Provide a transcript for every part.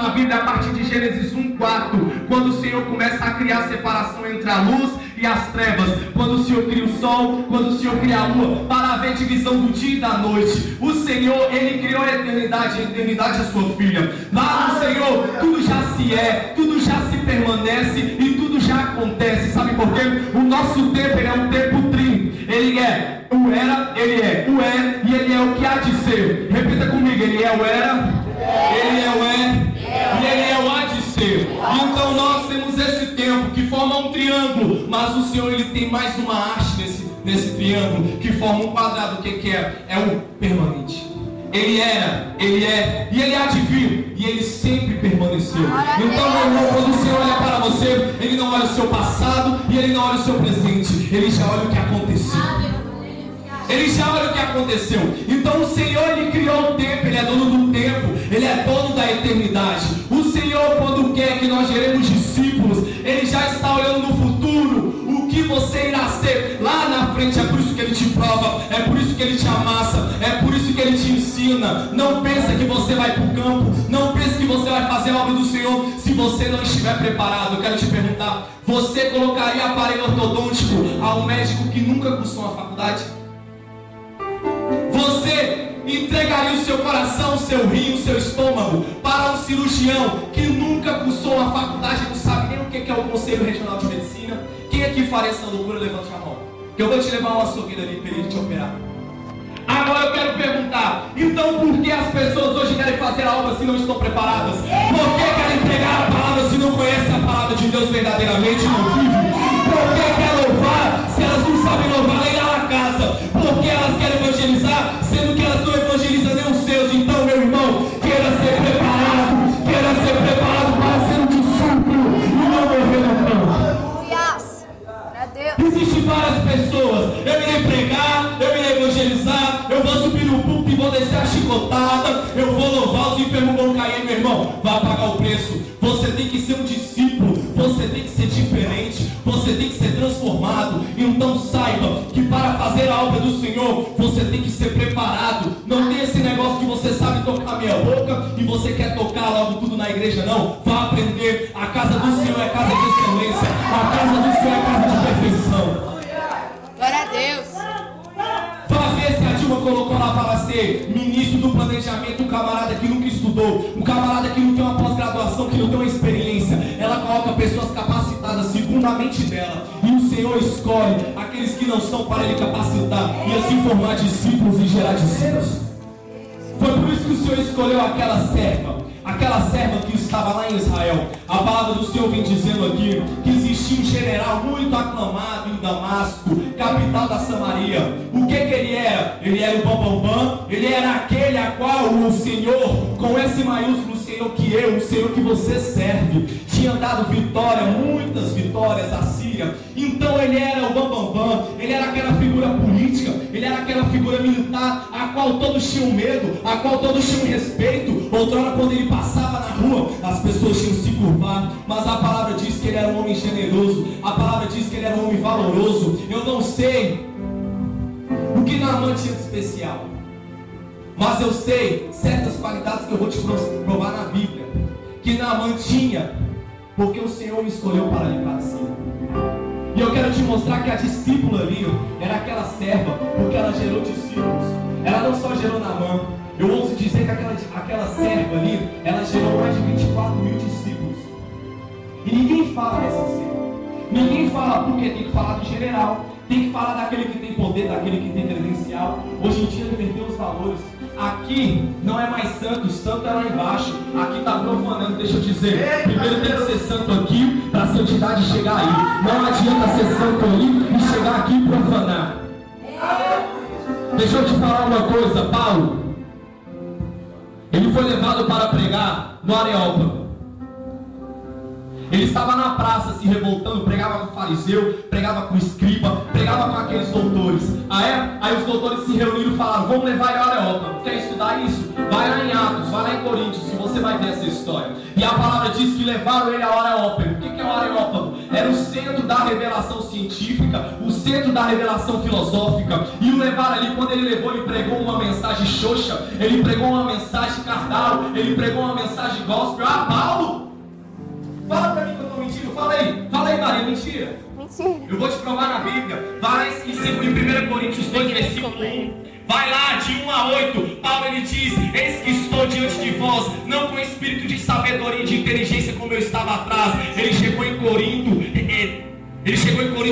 na Bíblia a partir de Gênesis 1:4, quando o Senhor começa a criar separação entre a luz e as trevas, quando o Senhor cria o sol, quando o Senhor cria a lua, para haver divisão do dia e da noite. O Senhor, Ele criou a eternidade é sua filha. Lá no Senhor, tudo já se é, tudo já se permanece e tudo já acontece. Sabe por quê? O nosso tempo, ele é um tempo trino. Ele é o era, Ele é o é e Ele é o que há de ser. Repita comigo, Ele é o era, Ele é o é e Ele é o há de ser. Então nós temos esse tempo que forma um triângulo, mas o Senhor, Ele tem mais uma haste nesse triângulo, que forma um quadrado. O que é? É o permanente. Ele era, Ele é e Ele há de vir, e Ele sempre permaneceu. Então, meu irmão, quando o Senhor olha para você, Ele não olha o seu passado e Ele não olha o seu presente, Ele já olha o que aconteceu. Ele já olha o que aconteceu. Então o Senhor, Ele criou o tempo, Ele é dono do tempo, Ele é dono da eternidade. O Senhor, quando quer que nós geremos discípulos, Ele já está olhando no futuro o que você irá ser lá na frente. É por isso que Ele te prova, é por isso que Ele te amassa, é por isso que Ele te ensina. Não pensa que você vai para o campo, não pensa que você vai fazer a obra do Senhor se você não estiver preparado. Eu quero te perguntar, você colocaria aparelho ortodôntico a um médico que nunca cursou uma faculdade? Você entregaria o seu coração, o seu rim, o seu estômago para um cirurgião que nunca cursou uma faculdade e não sabe nem o que é o Conselho Regional de Medicina? Quem aqui faria essa loucura? Levante a mão, que eu vou te levar uma açougueira ali para ele te operar. Agora eu quero perguntar, então por que as pessoas hoje querem fazer a obra se não estão preparadas? Por que querem pregar a palavra se não conhecem a palavra de Deus verdadeiramente, não vivem? Por que querem louvar se elas não sabem louvar nem lá na casa? Por que elas querem evangelizar, sendo que elas não evangelizam nem os seus? Então, meu irmão, queira ser preparado para ser um discípulo e não morrer no campo. Existem várias pessoas, eu irei pregar, eu irei evangelizar, eu vou subir no púlpito e vou descer a chicotada, eu vou louvar, os enfermos vão cair. Meu irmão, vai pagar o preço. Você tem que ser um discípulo, você tem que ser diferente, você tem que ser transformado. Então saiba que para fazer a obra do Senhor, você tem que ser preparado. Não tem esse negócio que você sabe tocar meia boca e você quer tocar logo tudo na igreja, não. Vá aprender. A casa do Senhor é casa de excelência, a casa do Senhor é casa de perfeição. Glória a Deus. Vá ver se a Dilma colocou lá para ser ministro do planejamento um camarada que nunca estudou, um camarada que não tem uma pós-graduação, que não tem uma experiência. Ela coloca pessoas capacitadas segundo a mente dela, e o Senhor escolhe aqueles que não são para Ele capacitar e assim formar discípulos e gerar discípulos. Foi por isso que o Senhor escolheu aquela serva que estava lá em Israel. A palavra do Senhor vem dizendo aqui que existia um general muito aclamado em Damasco, capital da Samaria. O que ele era? Ele era o bambambam, ele era aquele a qual o Senhor, com S maiúsculo, o Senhor que você serve, tinha dado vitória, muitas vitórias à Síria. Então ele era o bambambam, ele era aquela figura política, ele era aquela figura militar, a qual todos tinham medo, a qual todos tinham respeito. Outrora, quando ele passava na rua, as pessoas tinham que se curvar, mas a palavra diz que ele era um homem generoso, a palavra diz que ele era um homem valoroso. Eu não sei o que Naamã tinha de especial, mas eu sei certas qualidades que eu vou te provar na Bíblia, que Naamã tinha, porque o Senhor me escolheu para ir para cima. E eu quero te mostrar que a discípula ali era aquela serva, porque ela gerou discípulos. Ela não só gerou Naamã, eu ouso dizer que aquela serva ali, ela gerou mais de 24 mil discípulos. E ninguém fala dessa serva, ninguém fala, porque tem que falar do general, tem que falar daquele que tem poder, daquele que tem credencial. Hoje em dia inverteu os valores. Aqui não é mais santo, santo é lá embaixo. Aqui está profanando, deixa eu dizer. Primeiro tem que ser santo aqui para a santidade chegar aí. Não adianta ser santo ali e chegar aqui e profanar. Deixa eu te falar uma coisa. Paulo, ele foi levado para pregar no Areópago. Ele estava na praça se revoltando, pregava com o fariseu, pregava com o escriba, pregava com aqueles doutores. Aí os doutores se reuniram e falaram: vamos levar ele ao Areópago. Quer estudar isso? Vai lá em Atos, vai lá em Coríntios. Se você vai ver essa história. E a palavra diz que levaram ele ao Areópago. O que é o Areópago? Era o centro da revelação científica, o centro da revelação filosófica. E o levaram ali, quando ele levou, ele pregou uma mensagem xoxa, ele pregou uma mensagem carnal, ele pregou uma mensagem gospel. Ah, Paulo! Fala pra mim que eu estou mentindo. Fala aí, Maria, mentira. Eu vou te provar na Bíblia. Vai em 1 Coríntios 2, versículo 1. Vai lá, de 1 a 8. Paulo ele diz: eis que estou diante de vós, não com espírito de sabedoria e de inteligência como eu estava atrás. Ele chegou em Corinto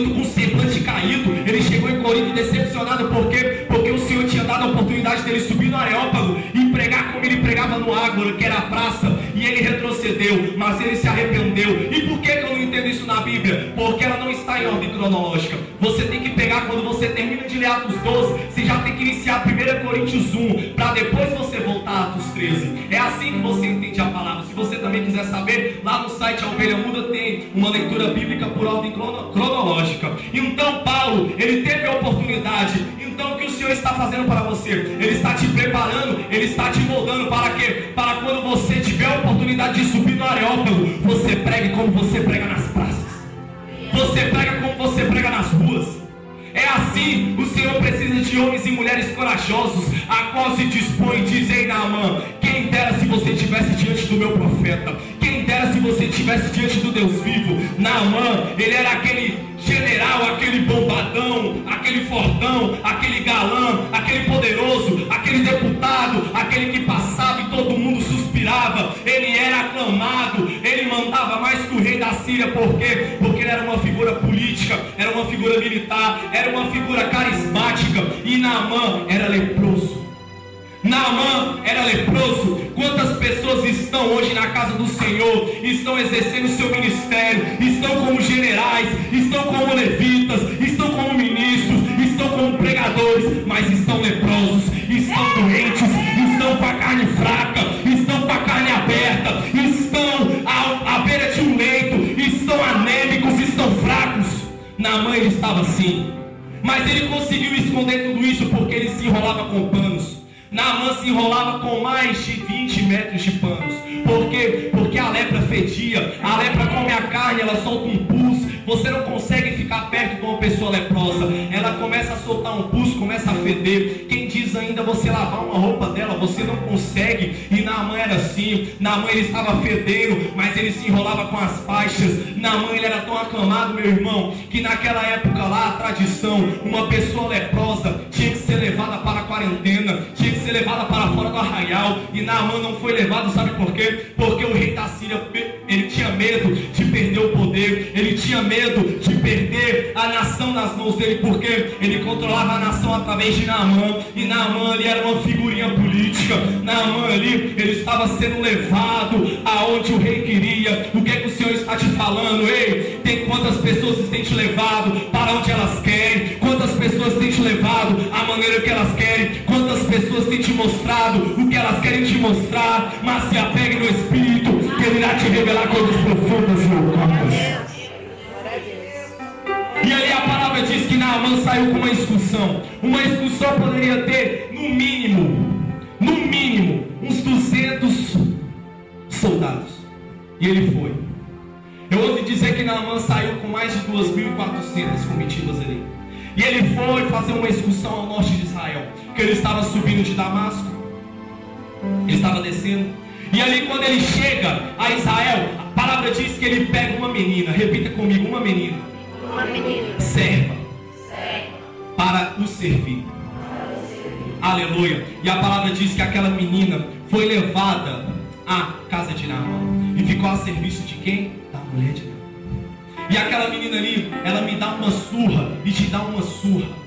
com um semblante caído. Ele chegou em Corinto decepcionado. Por quê? Porque o Senhor tinha dado a oportunidade dele subir no Areópago e pregar como ele pregava no Ágora, que era a praça. E ele retrocedeu, mas ele se arrependeu. E por que eu não entendo isso na Bíblia? Porque ela não está em ordem cronológica. Você tem que pegar, quando você termina de ler Atos 12, você já tem que iniciar 1 Coríntios 1, para depois você voltar a Atos 13. É assim que você entende a palavra. Se você também quiser saber, lá no site A Ovelha Muda tem uma leitura bíblica por ordem cronológica. Então Paulo, ele teve a oportunidade. Então o que o Senhor está fazendo para você? Ele está te preparando, ele está te moldando para quê? Para quando você tiver a oportunidade de subir no Areópago, você pregue como você prega nas praças, você prega como você prega nas ruas. É assim, o Senhor precisa de homens e mulheres corajosos, a qual se dispõe. Diz: ei, Naamã, quem dera se você estivesse diante do meu profeta, quem dera se você estivesse diante do Deus vivo. Naamã, ele era aquele general, aquele bombadão, aquele fortão, aquele galã, aquele poderoso, aquele deputado, aquele que passava e todo mundo suspirava. Ele era aclamado, ele mandava mais que o rei da Síria. Por quê? Porque ele era uma figura política, era uma figura militar, era uma figura carismática. E Naamã era leproso. Naamã era leproso. Quantas pessoas estão hoje na casa do Senhor, estão exercendo o seu ministério, estão como generais, estão como levitas, estão como ministros, estão como pregadores, mas estão leprosos, estão doentes, estão com a carne fraca, estão com a carne aberta, estão à beira de um leito, estão anêmicos, estão fracos. Naamã ele estava assim, mas ele conseguiu esconder tudo isso porque ele se enrolava com panos. Naamã se enrolava com mais de 20 metros de panos. Por quê? Porque a lepra fedia. A lepra come a carne, ela solta um pus. Você não consegue ficar perto de uma pessoa leprosa. Ela começa a soltar um pus, começa a feder. Quem diz ainda você lavar uma roupa dela, você não consegue. E Naamã era assim. Naamã ele estava fedendo, mas ele se enrolava com as faixas. Naamã ele era tão aclamado, meu irmão, que naquela época lá, a tradição, uma pessoa leprosa tinha que ser levada para a quarentena, tinha que ser levada para fora do arraial. E Naamã não foi levado, sabe por quê? Porque o rei da Síria, ele tinha medo de perder o poder, ele tinha medo de perder a nação nas mãos dele, porque ele controlava a nação através de Naamã. E Naamã ali era uma figurinha política. Naamã ali, ele estava sendo levado aonde o rei queria. O que é que o Senhor está te falando? Ei, tem quantas pessoas têm te levado para onde elas querem? Quantas pessoas têm te levado à maneira que elas querem? Quantas pessoas têm te mostrado o que elas querem te mostrar? Mas se apegue no Espírito, que Ele irá te revelar coisas profundas e ocultas. E ali a palavra diz que Naamã saiu com uma excursão. Uma excursão poderia ter, no mínimo, uns 200 soldados. E ele foi. Eu ouvi dizer que Naamã saiu com mais de 2.400 comitivas ali. E ele foi fazer uma excursão ao norte de Israel, que ele estava subindo de Damasco, ele estava descendo. E ali quando ele chega a Israel, a palavra diz que ele pega uma menina. Repita comigo: uma menina. Uma menina. Serva. Para o servir. Aleluia. E a palavra diz que aquela menina foi levada à casa de Naamã e ficou a serviço de quem? Da mulher de Naamã. E aquela menina ali, ela me dá uma surra e te dá uma surra.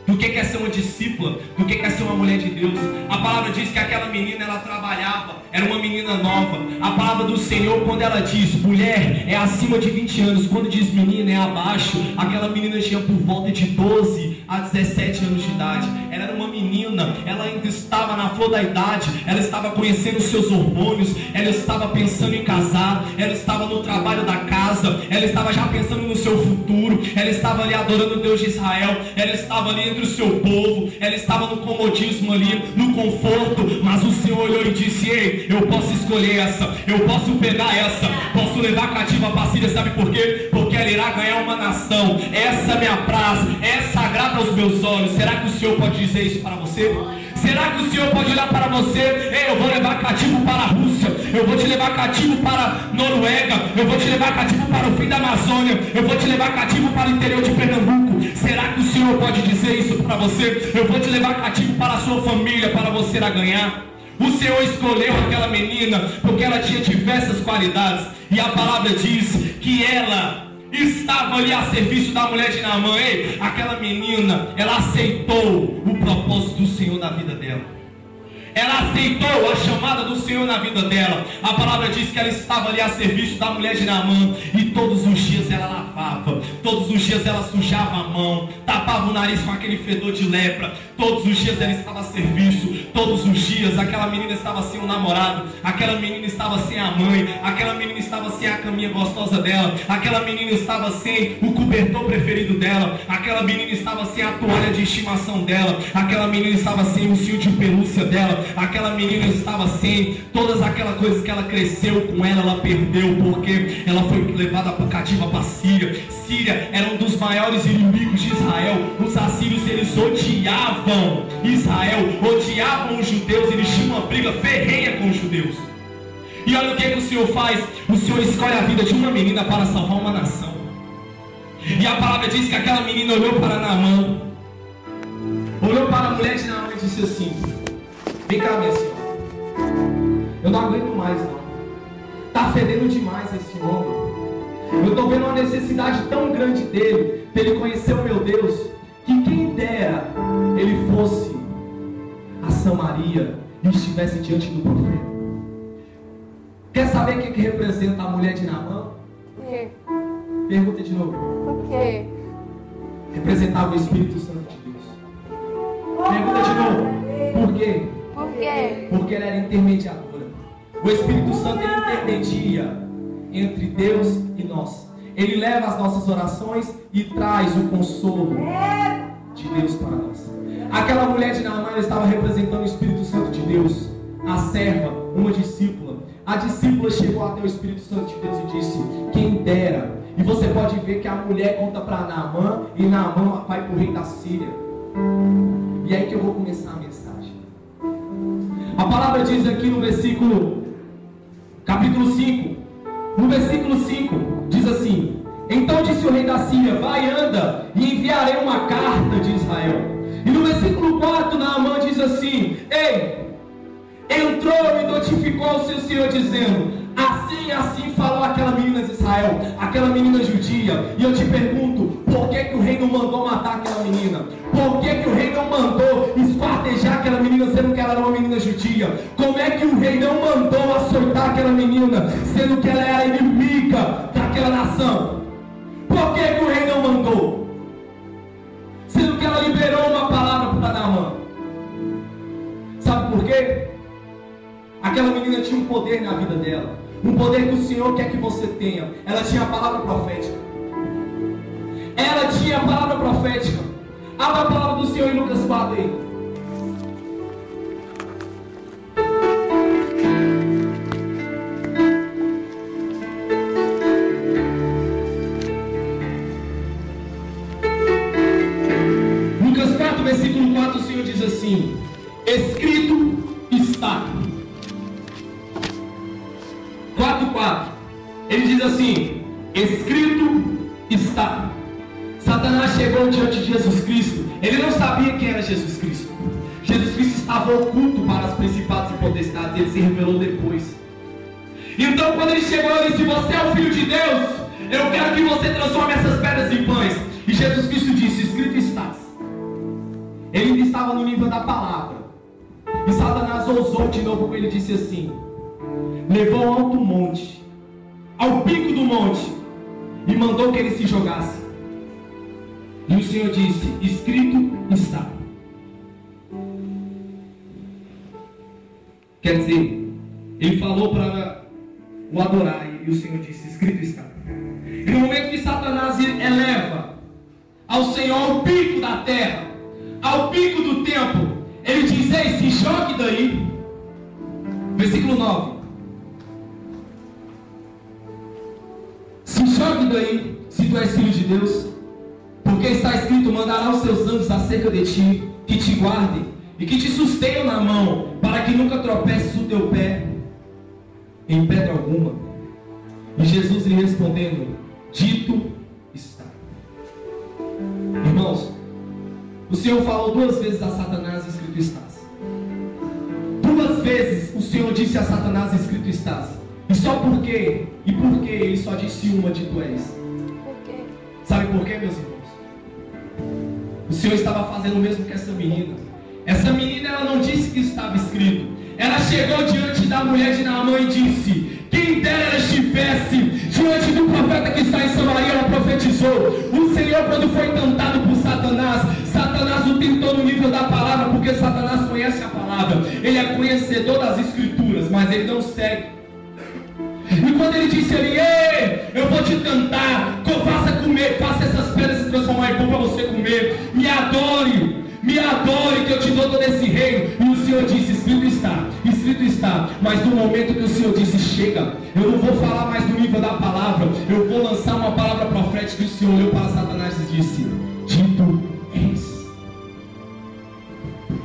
Do que é ser uma discípula, do que é ser uma mulher de Deus. A palavra diz que aquela menina, ela trabalhava, era uma menina nova. A palavra do Senhor, quando ela diz mulher, é acima de 20 anos. Quando diz menina, é abaixo. Aquela menina tinha por volta de 12 há 17 anos de idade. Ela era uma menina, ela ainda estava na flor da idade, ela estava conhecendo os seus hormônios, ela estava pensando em casar, ela estava no trabalho da casa, ela estava já pensando no seu futuro, ela estava ali adorando o Deus de Israel, ela estava ali entre o seu povo, ela estava no comodismo ali, no conforto, mas o Senhor olhou e disse: ei, eu posso escolher essa, eu posso pegar essa, posso levar cativa a Síria. Sabe por quê? Porque ela irá ganhar uma nação, essa me apraz, essa agrada aos meus olhos. Será que o Senhor pode dizer isso para você? Será que o Senhor pode olhar para você? Ei, eu vou levar cativo para a Rússia, eu vou te levar cativo para a Noruega, eu vou te levar cativo para o fim da Amazônia, eu vou te levar cativo para o interior de Pernambuco. Será que o Senhor pode dizer isso para você? Eu vou te levar cativo para a sua família, para você irá ganhar. O Senhor escolheu aquela menina porque ela tinha diversas qualidades, e a palavra diz que ela estava ali a serviço da mulher de Naamã. Ei, aquela menina, ela aceitou o propósito do Senhor na vida dela. Ela aceitou a chamada do Senhor na vida dela. A palavra diz que ela estava ali a serviço da mulher de Naamã, e todos os dias ela lavava, todos os dias ela sujava a mão, tapava o nariz com aquele fedor de lepra. Todos os dias ela estava a serviço, todos os dias aquela menina estava sem o namorado, aquela menina estava sem a mãe, aquela menina estava sem a caminha gostosa dela, aquela menina estava sem o cobertor preferido dela, aquela menina estava sem a toalha de estimação dela, aquela menina estava sem o cio de pelúcia dela, aquela menina estava sem todas aquelas coisas que ela cresceu com ela perdeu, porque ela foi levada cativa para a Síria. Síria era um dos maiores inimigos de Israel. Os assírios, eles odiavam Israel, odiavam os judeus, eles tinham uma briga ferrenha com os judeus. E olha o que o Senhor faz: o Senhor escolhe a vida de uma menina para salvar uma nação. E a palavra diz que aquela menina olhou para Naamã, olhou para a mulher de Naamã e disse assim: vem cá, minha senhora, eu não aguento mais não, está fedendo demais esse homem. Eu estou vendo uma necessidade tão grande dele, para ele conhecer o meu Deus, que quem dera ele fosse a Samaria e estivesse diante do profeta. Quer saber o que representa a mulher de Naamã? Por quê? Pergunta de novo. Por quê? Representava o Espírito Santo de Deus. Pergunta de novo. Por quê? Por quê? Porque ela era intermediadora. O Espírito Santo, ele intermedia entre Deus e nós. Ele leva as nossas orações e traz o consolo de Deus para nós. Aquela mulher de Naamã estava representando o Espírito Santo de Deus. A serva, uma discípula. A discípula chegou até o Espírito Santo de Deus e disse: quem dera. E você pode ver que a mulher conta para Naamã, e Naamã vai para o rei da Síria. E é aí que eu vou começar a mensagem. A palavra diz aqui no versículo, capítulo 5, no versículo 5, diz assim: então disse o rei da Síria: vai, anda, e enviarei uma carta de Israel. E no versículo 4, Naamã diz assim: ei, entrou e notificou ao seu senhor, dizendo: assim falou aquela menina de Israel, aquela menina judia. E eu te pergunto, por que o rei não mandou matar aquela menina? Por que o rei não mandou esquartejar aquela menina, sendo que ela era uma menina judia? Como é que o rei não mandou açoitar aquela menina, sendo que ela era inimiga daquela nação? Por que o rei não mandou? Sendo que ela liberou uma palavra para Naamã. Sabe por quê? Aquela menina tinha um poder na vida dela, um poder que o Senhor quer que você tenha. Ela tinha a palavra profética. Ela tinha a palavra profética. Abra a palavra do Senhor em Lucas 4 aí. Lucas 4, versículo 4, o Senhor diz assim: escrito está. 4:4. Ele diz assim: escrito está. Satanás chegou diante de Jesus Cristo. Ele não sabia quem era Jesus Cristo. Jesus Cristo estava oculto para as principados e potestades. Ele se revelou depois. Então quando ele chegou, ele disse: você é o Filho de Deus, eu quero que você transforme essas pedras em pães. E Jesus Cristo disse: escrito está. Ele ainda estava no nível da palavra. E Satanás ousou de novo com ele e disse assim: levou ao alto monte, ao pico do monte, e mandou que ele se jogasse. E o Senhor disse: escrito está. Quer dizer, ele falou para o adorar, e o Senhor disse: escrito está. E no momento que Satanás eleva ao Senhor o pico da terra, ao pico do templo, ele diz: ei, se jogue daí. Versículo 9. Se jogue daí, se tu és filho de Deus, porque está escrito: mandará os seus anjos acerca de ti, que te guardem e que te sustenham na mão, para que nunca tropeces o teu pé em pedra alguma. E Jesus lhe respondendo: dito está. Irmãos, o Senhor falou 2 vezes a Satanás: escrito estás. 2 vezes o Senhor disse a Satanás: escrito estás. E só por quê? E por que ele só disse uma: dito és? Por quê? Sabe por quê, meus irmãos? O Senhor estava fazendo o mesmo que essa menina. Essa menina, ela não disse que estava escrito. Ela chegou diante da mulher de Naamã e disse: quem dera ela estivesse diante do profeta que está em Samaria. Ela profetizou. O Senhor, quando foi tentado por Satanás, Satanás o tentou no nível da palavra, porque Satanás conhece a palavra. Ele é conhecedor das escrituras, mas ele não segue. E quando ele disse ali: ei, eu vou te tentar, faça comer, faça essas pedras se transformar em pão para você comer, me adore, que eu te dou todo esse reino. E o Senhor disse: escrito está. Mas no momento que o Senhor disse: chega, eu não vou falar mais no nível da palavra, eu vou lançar uma palavra profética. E o Senhor olhou para Satanás e disse: dito és.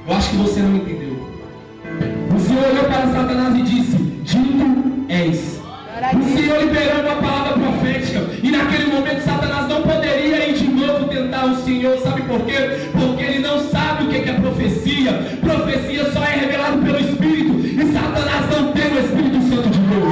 Eu acho que você não entendeu. O Senhor olhou para Satanás e disse: dito és. O Senhor liberou uma palavra profética, e naquele momento Satanás não poderia ir de novo tentar o Senhor. Sabe por quê? Porque ele não sabe o que é profecia. Profecia só é revelado pelo Espírito, e Satanás não tem o Espírito Santo de Deus.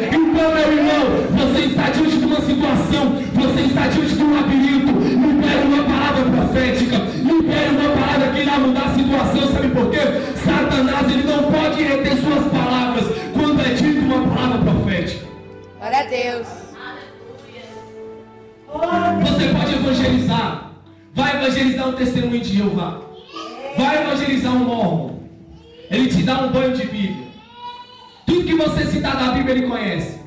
Então, meu irmão, você está diante de uma situação, você está diante de um labirinto. Libere uma palavra profética, libere uma palavra que irá mudar a situação. Sabe por quê? Satanás, ele não pode reter suas palavras quando é dito uma palavra profética. Glória a Deus. Você pode evangelizar. Vai evangelizar um testemunho de Jeová. Vai evangelizar um mormon. Ele te dá um banho de Bíblia. Tudo que você citar da Bíblia ele conhece.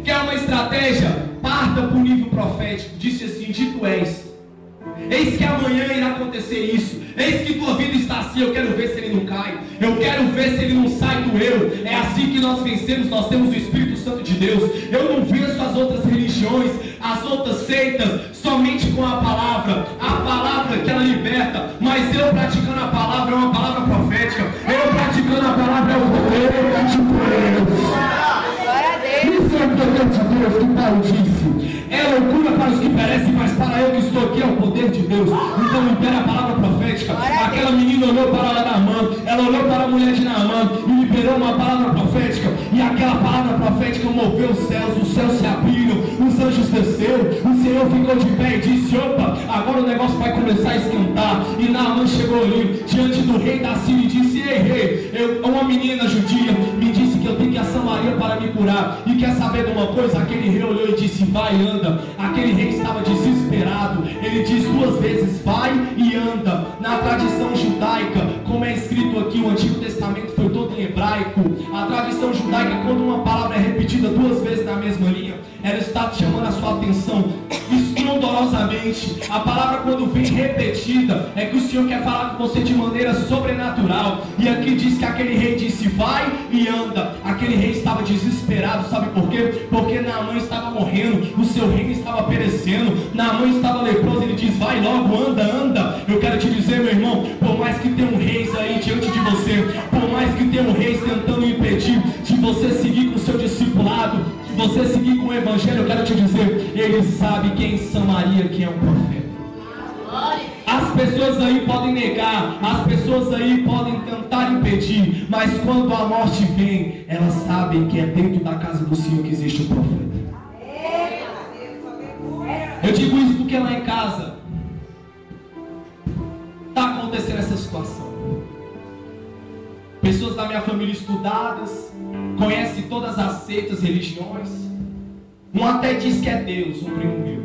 Quer uma estratégia? Parta para o nível profético. Disse assim: dito és. Eis que amanhã irá acontecer isso. Eis que tua vida está assim. Eu quero ver se ele não cai. Eu quero ver se ele não sai do eu. É assim que nós vencemos. Nós temos o Espírito Santo de Deus. Eu não venço as outras religiões, as outras seitas, somente com a palavra. A palavra que ela liberta. Mas eu praticando a palavra é uma palavra profética. Eu praticando a palavra é o poder de Deus. Glória a Deus. Isso é o poder de Deus que Paulo disse. É loucura para os que perecem, mas para eu que estou aqui é o poder de Deus. Então libera a palavra profética. Aquela menina olhou para Naamã, ela olhou para a mulher de Naamã e liberou uma palavra profética. E aquela palavra profética moveu os céus se abriram, os anjos desceram, o Senhor ficou de pé e disse: opa, agora o negócio vai começar a esquentar. E Naamã chegou ali diante do rei da Síria e disse: ei rei, uma menina judia me disse que eu tenho que ir a Samaria para me curar. E quer saber de uma coisa? Aquele rei olhou e disse: vai, anda. Aquele rei estava desesperado. Ele diz 2 vezes: vai e anda. Na tradição judaica, como é escrito aqui, o Antigo Testamento foi todo em hebraico. A tradição judaica, quando uma palavra é repetida 2 vezes na mesma linha, ela está chamando a sua atenção estrondorosamente. A palavra, quando vem repetida, é que o Senhor quer falar com você de maneira sobrenatural. E aqui diz que aquele rei disse: vai e anda. Aquele rei estava desesperado. Sabe por quê? Porque Naamã estava morrendo, o seu reino estava perecendo, Naamã estava leproso. Ele diz: vai logo, anda. Eu quero te dizer, meu irmão, por mais que tenham reis aí diante de você, por mais que tenham reis tentando impedir de você seguir com o seu discipulado, de você seguir com o evangelho, eu quero te dizer, ele sabe quem em Samaria que é um profeta. As pessoas aí podem negar, as pessoas aí podem tentar impedir, mas quando a morte vem, elas sabem que é dentro da casa do Senhor que existe um profeta. Eu digo isso porque lá em casa está acontecendo essa situação. Pessoas da minha família estudadas, conhecem todas as seitas, religiões. Um até diz que é Deus, um primo meu.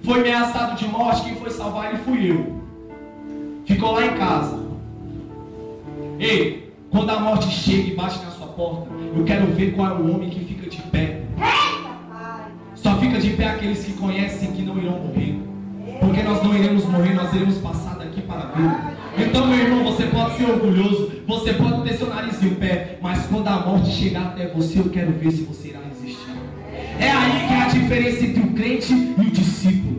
foi ameaçado de morte, quem foi salvar ele fui eu. Ficou lá em casa. Ei, quando a morte chega e bate na sua porta, eu quero ver qual é o homem que fica de pé. Só fica de pé aqueles que conhecem que não irão morrer. Porque nós não iremos morrer, nós iremos passar daqui para a vida. Então, meu irmão, você pode ser orgulhoso, você pode ter seu nariz em pé, mas quando a morte chegar até você, eu quero ver se você irá resistir. É aí que é a diferença entre o crente e o discípulo.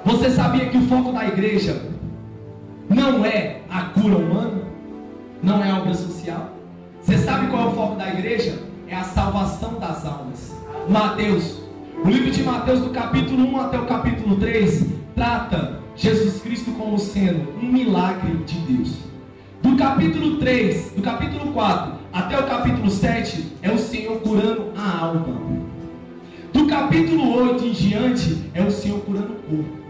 Você sabia que o foco da igreja não é a cura humana? Não é a obra social? Você sabe qual é o foco da igreja? É a salvação das almas. Mateus, o livro de Mateus, do capítulo 1 até o capítulo 3, trata Jesus Cristo como sendo um milagre de Deus. Do capítulo 3, do capítulo 4 até o capítulo 7, é o Senhor curando a alma. Do capítulo 8 em diante, é o Senhor curando o corpo.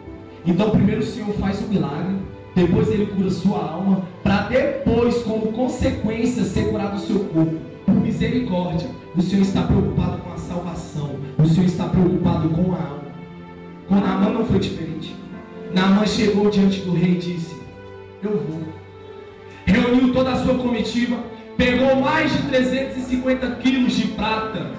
Então primeiro o Senhor faz o milagre, depois ele cura sua alma, para depois, como consequência, ser curado o seu corpo. Por misericórdia, o Senhor está preocupado com a salvação, o Senhor está preocupado com a alma. Com Naamã não foi diferente. Naamã chegou diante do rei e disse: eu vou. Reuniu toda a sua comitiva, pegou mais de 350 quilos de prata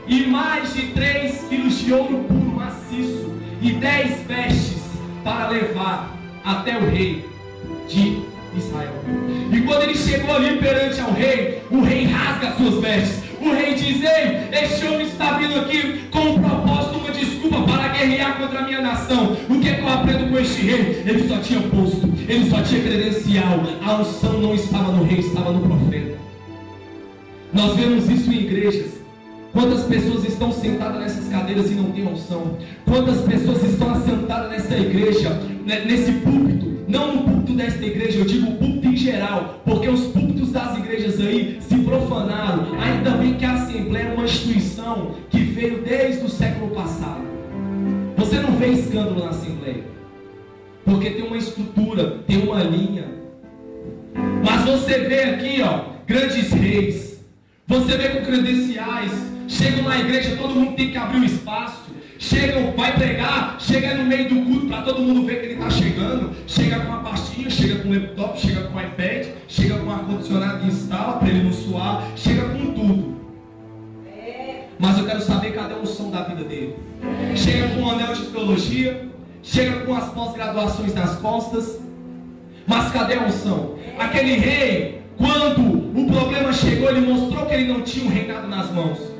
e mais de 3 quilos de ouro puro maciço e 10 vestes para levar até o rei de Israel. E quando ele chegou ali perante ao rei, o rei rasga as suas vestes. O rei diz: ei, este homem está vindo aqui com um propósito, uma desculpa para guerrear contra a minha nação. O que é que eu aprendo com este rei? Ele só tinha posto, ele só tinha credencial. A unção não estava no rei, estava no profeta. Nós vemos isso em igrejas. Quantas pessoas estão sentadas nessas cadeiras e não têm unção? Quantas pessoas estão assentadas nessa igreja, nesse púlpito? Não no púlpito desta igreja, eu digo o púlpito em geral, porque os púlpitos das igrejas aí se profanaram. Ainda bem que a Assembleia é uma instituição que veio desde o século passado. Você não vê escândalo na Assembleia, porque tem uma estrutura, tem uma linha. Mas você vê aqui, ó, grandes reis. Você vê com credenciais. Chegam na igreja, todo mundo tem que abrir o espaço. Chegam, vai pregar, chega no meio do culto para todo mundo ver que ele está chegando. Chega com a pastinha, chega com o laptop, chega com o iPad, chega com o ar-condicionado que instala para ele não suar, chega com tudo. Mas eu quero saber cadê a unção da vida dele. Chega com um anel de teologia, chega com as pós-graduações nas costas, mas cadê a unção? Aquele rei, quando o problema chegou, ele mostrou que ele não tinha um reinado nas mãos.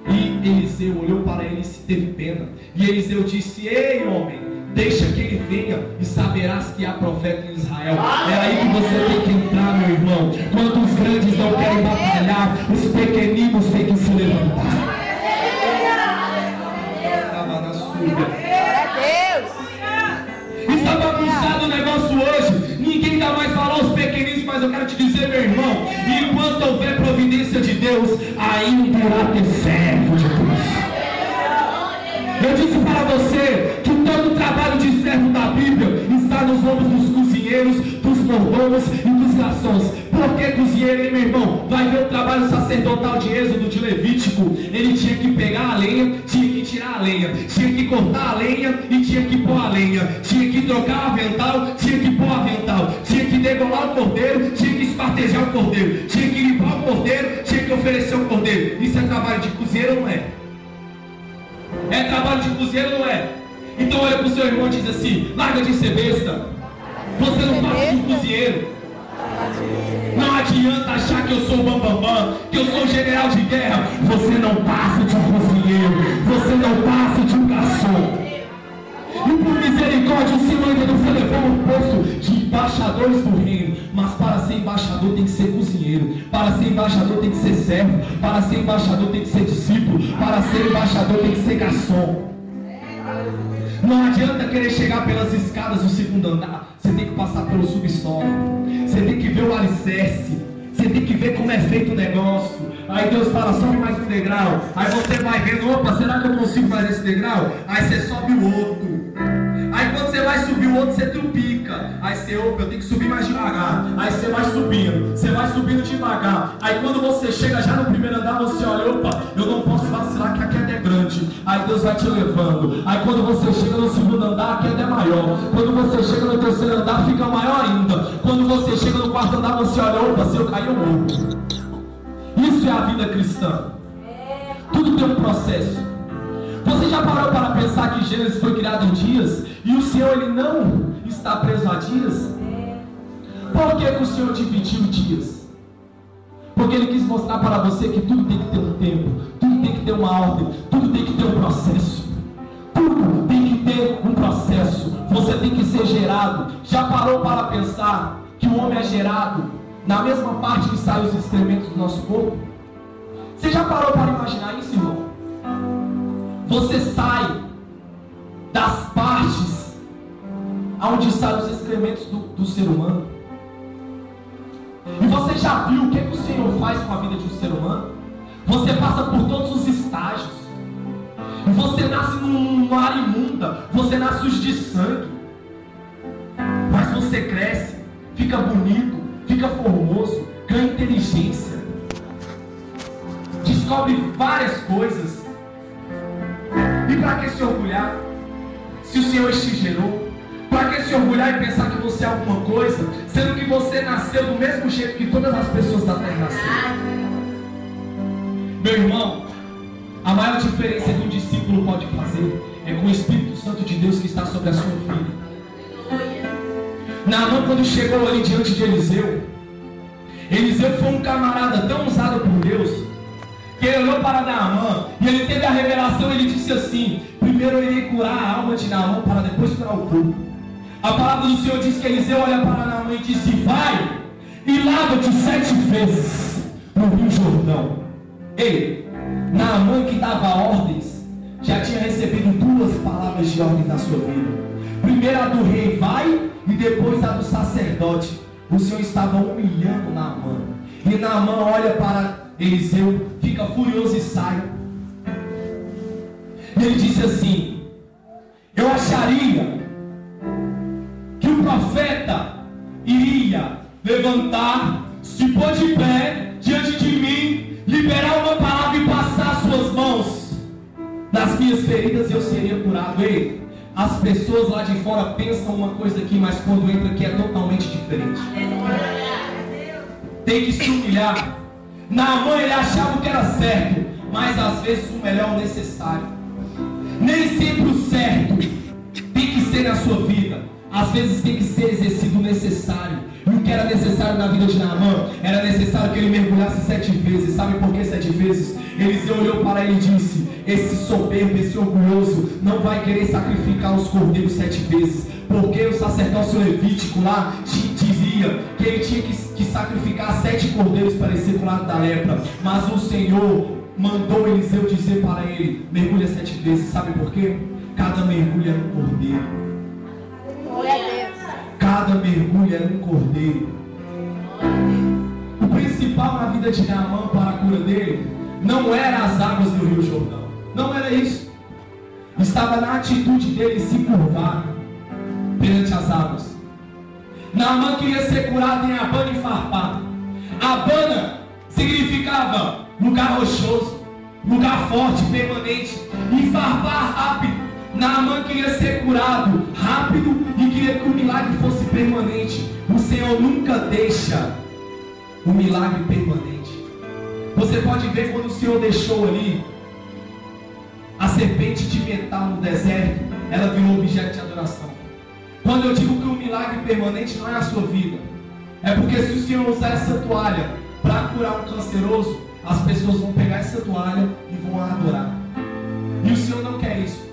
E Eliseu olhou para ele e se teve pena. E Eliseu disse: ei, homem, deixa que ele venha e saberás que há profeta em Israel. É aí que você tem que entrar, meu irmão. Quando os grandes não querem batalhar, os pequeninos têm que se levantar. Estava na sua. Está bagunçado o negócio hoje. Ninguém dá mais valor aos pequeninos, mas eu quero te dizer, meu irmão, enquanto houver providência de Deus, ainda irá ter servo de Deus. Eu disse para você que todo o trabalho de servo da Bíblia está nos ombros dos cozinheiros, dos mordomos e dos garçons. Por que cozinheiro, hein, meu irmão? Vai ver o trabalho sacerdotal de Êxodo, de Levítico. Ele tinha que pegar a lenha, tinha que tirar a lenha, tinha que cortar a lenha e tinha que pôr a lenha, tinha que trocar o avental, tinha que pôr o avental, tinha que degolar o cordeiro, tinha que espartejar o cordeiro, tinha que limpar o cordeiro, tinha que oferecer o cordeiro. Isso é trabalho de cozinheiro ou não é? É trabalho de cozinheiro ou não é? Então olha para o seu irmão e diz assim: larga de ser besta. Você não passa de cozinheiro. Não adianta achar que eu sou o bambambam, que eu sou o general de guerra. Você não passa de um cozinheiro, você não passa de um garçom. E por misericórdia, o Senhor ainda nos elevou um posto de embaixadores do reino. Mas para ser embaixador tem que ser cozinheiro, para ser embaixador tem que ser servo, para ser embaixador tem que ser discípulo, para ser embaixador tem que ser garçom. Não adianta querer chegar pelas escadas do segundo andar. Você tem que passar pelo subsolo. Você tem que ver o alicerce. Você tem que ver como é feito o negócio. Aí Deus fala: sobe mais um degrau. Aí você vai vendo: opa, será que eu consigo fazer esse degrau? Aí você sobe o outro. Aí quando você vai subir o outro, você trupica. Aí você: opa, eu tenho que subir mais devagar. Aí você vai subindo devagar. Aí quando você chega já no primeiro andar, você olha: opa, eu não posso vacilar que a queda é grande. Aí Deus Deus vai te levando. Aí quando você chega no segundo andar, a queda é maior. Quando você chega no terceiro andar, fica maior ainda. Quando você chega no quarto andar, você olha, opa, se eu cair, eu morro. Isso é a vida cristã. Tudo tem um processo. Você já parou para pensar que Gênesis foi criado em dias e o Senhor, Ele não está preso a dias? Por que o Senhor dividiu dias? Porque Ele quis mostrar para você que tudo tem que ter um tempo, tudo tem que ter uma ordem, tudo tem que ter um processo. Tudo tem que ter um processo. Você tem que ser gerado. Já parou para pensar que o homem é gerado na mesma parte que saem os excrementos do nosso corpo? Você já parou para imaginar isso, irmão? Você sai das partes onde saem os excrementos do ser humano. E você já viu o que o Senhor faz com a vida de um ser humano? Você passa por todos os estágios. E você nasce numa área imunda. Você nasce sujo de sangue. Mas você cresce, fica bonito, fica formoso, ganha inteligência, descobre várias coisas. E para que se orgulhar? Se o Senhor te gerou, para que se orgulhar e pensar que você é alguma coisa, sendo que você nasceu do mesmo jeito que todas as pessoas da terra nasceram? Meu irmão, a maior diferença que um discípulo pode fazer é com o Espírito Santo de Deus que está sobre a sua vida. Naamã, quando chegou ali diante de Eliseu, Eliseu foi um camarada tão usado por Deus, que ele olhou para Naamã e ele teve a revelação. Ele disse assim: primeiro eu irei curar a alma de Naamã para depois curar o corpo. A palavra do Senhor diz que Eliseu olha para Naamã e disse: vai e lava-te 7 vezes no Rio Jordão. Ei, Naamã, que dava ordens, já tinha recebido 2 palavras de ordem na sua vida. Primeiro a do rei, vai, e depois a do sacerdote. O Senhor estava humilhando Naamã. E Naamã olha para Eliseu, fica furioso e sai. E ele disse assim: eu acharia que o profeta iria levantar, se pôr de pé diante de mim, liberar uma palavra e passar as suas mãos nas minhas feridas e eu seria curado. Ei, as pessoas lá de fora pensam uma coisa aqui, mas quando entra aqui é totalmente diferente. Tem que se humilhar. Naamã, ele achava que era certo, mas às vezes o melhor é o necessário. Nem sempre o certo tem que ser na sua vida. Às vezes tem que ser exercido o necessário. E o que era necessário na vida de Naamã? Era necessário que ele mergulhasse 7 vezes. Sabe por que 7 vezes? Eliseu olhou para ele e disse: esse soberbo, esse orgulhoso não vai querer sacrificar os cordeiros 7 vezes. Porque o sacerdócio levítico lá dizia que ele tinha que sacrificar 7 cordeiros para ele ser curado da lepra. Mas o Senhor mandou Eliseu dizer para ele: mergulha 7 vezes. Sabe por quê? Cada mergulho era um cordeiro. Glória a Deus. Cada mergulho era um cordeiro. O principal na vida de Naamã para a cura dele não era as águas do Rio Jordão. Não era isso. Estava na atitude dele se curvar perante as águas. Naamã queria ser curado em Abana e Farpar. Abana significava lugar rochoso, lugar forte, permanente. E Farpar, rápido. Naamã queria ser curado rápido e queria que o milagre fosse permanente. O Senhor nunca deixa o milagre permanente. Você pode ver quando o Senhor deixou ali a serpente de metal no deserto, ela virou objeto de adoração. Quando eu digo que o milagre permanente não é a sua vida, é porque se o Senhor usar essa toalha para curar um canceroso, as pessoas vão pegar essa toalha e vão adorar. E o Senhor não quer isso.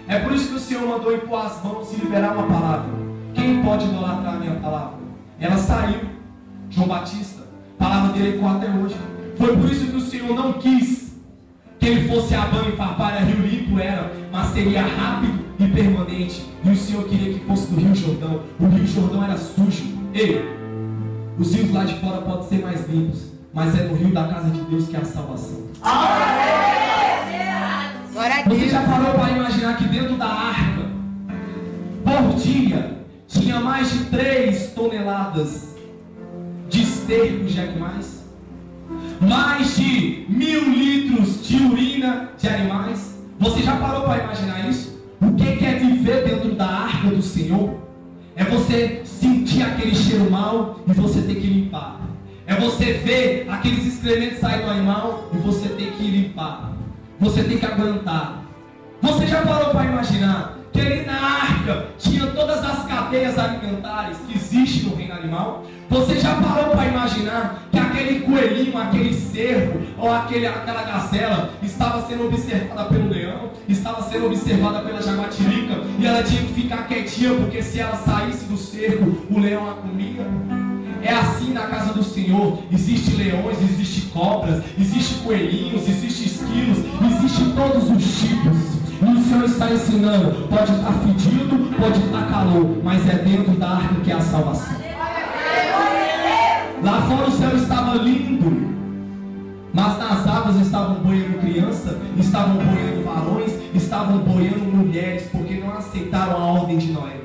É por isso que o Senhor mandou impor as mãos e liberar uma palavra. Quem pode idolatrar a minha palavra? Ela saiu. João Batista, a palavra dele ecoa até hoje. Foi por isso que o Senhor não quis que ele fosse Abana e Farpar, Rio Limpo era, mas seria rápido e permanente. E o Senhor queria que fosse do Rio Jordão. O Rio Jordão era sujo. Ei, os rios lá de fora podem ser mais limpos, mas é no rio da casa de Deus que há a salvação. Você já parou para imaginar que dentro da arca, por dia, tinha mais de 3 toneladas de esterco de animais? Mais de 1000 litros de urina de animais? Você já parou para imaginar isso? O que é viver dentro da arca do Senhor? É você sentir aquele cheiro mau e você ter que limpar. É você ver aqueles excrementos sair do animal e você ter que limpar. Você tem que aguentar. Você já parou para imaginar que ali na arca tinha todas as cadeias alimentares que existem no reino animal? Você já parou para imaginar que aquele coelhinho, aquele cervo ou aquela gazela estava sendo observada pelo leão, estava sendo observada pela jaguatirica e ela tinha que ficar quietinha porque se ela saísse do cerco, o leão a comia? É assim na casa do Senhor. Existem leões, existem cobras, existem coelhinhos, existem esquilos, existem todos os tipos. E o Senhor está ensinando, pode estar fedido, pode estar calor, mas é dentro da arca que é a salvação. Lá fora o céu estava lindo, mas nas águas estavam boiando crianças, estavam boiando varões, estavam boiando mulheres, porque não aceitaram a ordem de Noé.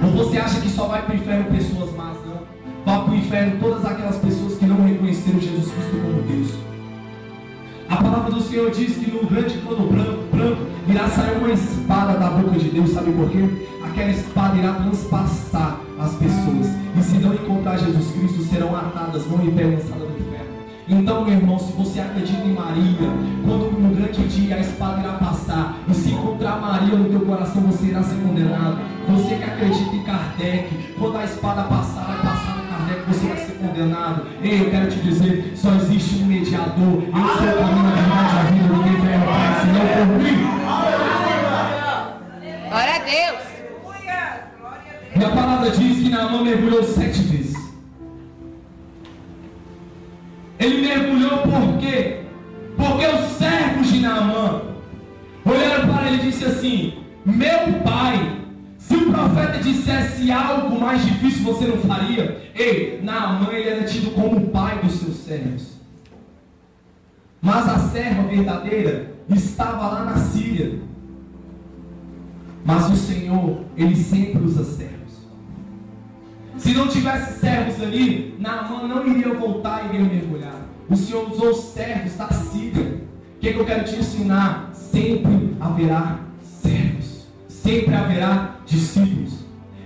Ou você acha que só vai para o inferno pessoas más? Não. Vai para o inferno todas aquelas pessoas que não reconheceram Jesus Cristo como Deus. A palavra do Senhor diz que no grande pano branco irá sair uma espada da boca de Deus. Sabe por quê? Aquela espada irá transpassar as pessoas, e se não encontrar Jesus Cristo, serão atadas, vão em pé lançadas no inferno. Então, meu irmão, se você acredita em Maria, quando no grande dia a espada irá passar, e se encontrar Maria no teu coração, você irá ser condenado. Você que acredita em Kardec, quando a espada passar, vai passar no Kardec, você vai ser condenado. Ei, eu quero te dizer, só existe um mediador. Eu sou o caminho, a verdade, a vida, ninguém vem ao Pai senão por mim. Glória a Deus. E a palavra diz que Naamã mergulhou 7 vezes. Ele mergulhou por quê? Porque os servos de Naamã olharam para ele e disse assim: meu pai, se o profeta dissesse algo mais difícil, você não faria? Ei, Naamã, ele era tido como o pai dos seus servos. Mas a serva verdadeira estava lá na Síria. Mas o Senhor, ele sempre usa servos. Se não tivesse servos ali, Naamã não iria voltar e iria mergulhar. O Senhor usou os servos da Síria. O que eu quero te ensinar? Sempre haverá servos. Sempre haverá discípulos.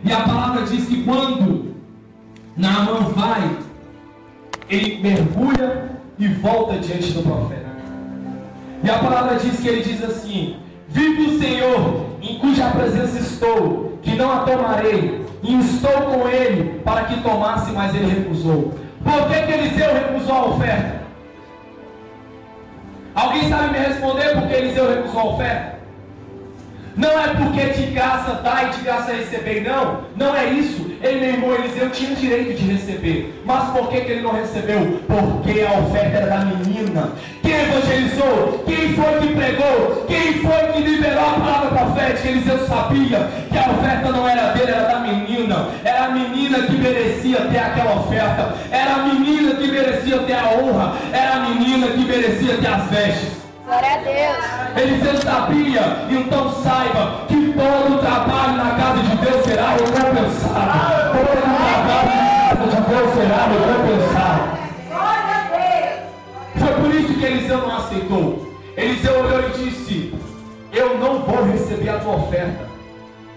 E a palavra diz que quando Naamã vai, ele mergulha e volta diante do profeta. E a palavra diz que ele diz assim: vive o Senhor, em cuja presença estou, que não a tomarei. E estou com ele para que tomasse, mas ele recusou. Por que Eliseu recusou a oferta? Alguém sabe me responder por que Eliseu recusou a oferta? Não é porque de graça dá e de graça receber, não. Não é isso. Ele, meu irmão, Eliseu tinha o direito de receber. Mas por que ele não recebeu? Porque a oferta era da menina. Quem evangelizou? Quem foi que pregou? Quem foi que liberou a palavra profética? Eliseu sabia que a oferta não era dele, era da menina. Era a menina que merecia ter aquela oferta. Era a menina que merecia ter a honra. Era a menina que merecia ter as vestes. Glória a Deus. Eliseu sabia, então saiba que todo trabalho na casa de Deus será recompensado. Todo trabalho na casa de Deus será recompensado. Glória a Deus. Foi por isso que Eliseu não aceitou. Eliseu olhou e disse: eu não vou receber a tua oferta.